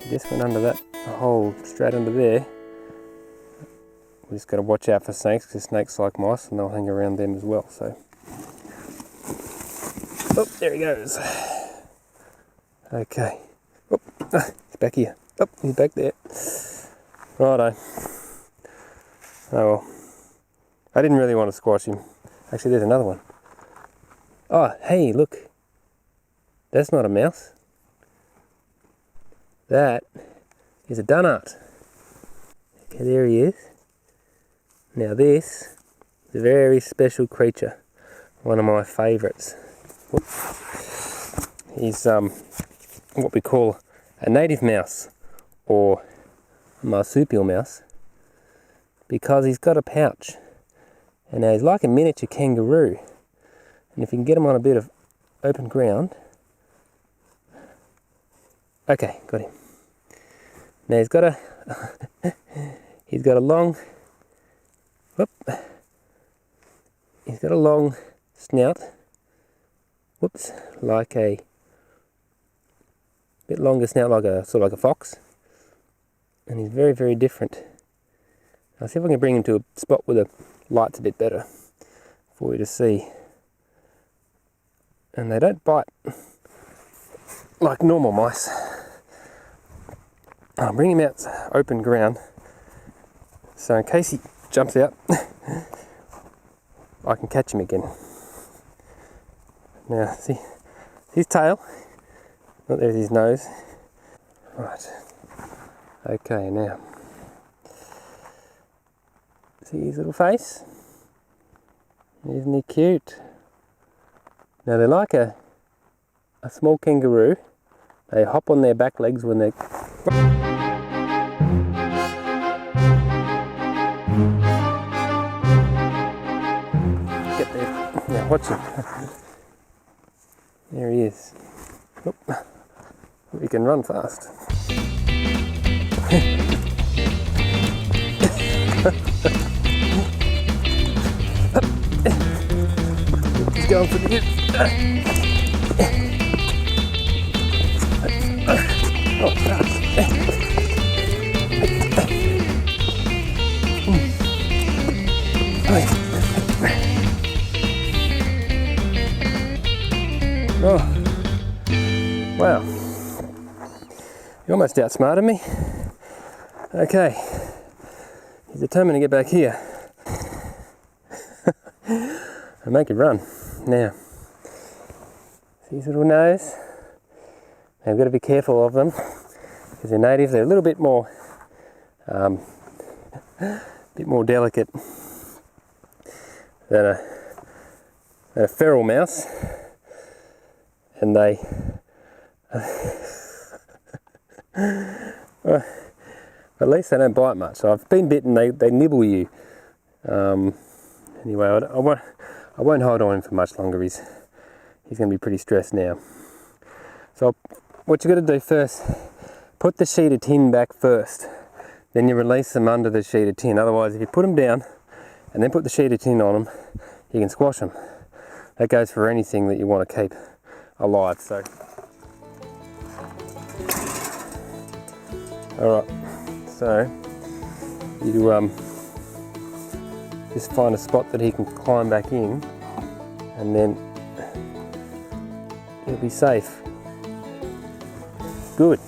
He just went under that hole, straight under there. We just got to watch out for snakes, because snakes like mice and they'll hang around them as well. So, oh, there he goes. Okay. Oh, he's back here. Oh, he's back there. Righto. Oh well. I didn't really want to squash him. Actually, there's another one. Oh, hey, look. That's not a mouse. That is a Dunnart. Okay, there he is. Now this is a very special creature. One of my favourites. He's what we call a native mouse, or a marsupial mouse, because he's got a pouch. And now he's like a miniature kangaroo. And if you can get him on a bit of open ground. Okay, got him. Now he's got a he's got a long he's got a long snout. Whoops, like a bit longer snout, like a sort of like a fox. And he's very, very different. I'll see if I can bring him to a spot where the light's a bit better for you to see. And they don't bite like normal mice. I'll bring him out to open ground, so in case he jumps out, I can catch him again. Now, see his tail? Oh, there's his nose. Right. Okay, now. See his little face? Isn't he cute? Now they're like a small kangaroo. They hop on their back legs when they're... Get there. Now watch him. There he is. Oop. He can run fast. He's going for the good. Oh, oh, wow. You almost outsmarted me. Okay, he's determined to get back here and make it run. Now, see his little nose? Now we've got to be careful of them because they're natives. They're a little bit more, delicate than a feral mouse, and they. Well, at least they don't bite much. So I've been bitten. They nibble you. Anyway, I won't hold on him for much longer. He's going to be pretty stressed now. So what you got to do first, put the sheet of tin back first. Then you release them under the sheet of tin. Otherwise, if you put them down and then put the sheet of tin on them, you can squash them. That goes for anything that you want to keep alive. So, all right. So you just find a spot that he can climb back in, and then he'll be safe. Good.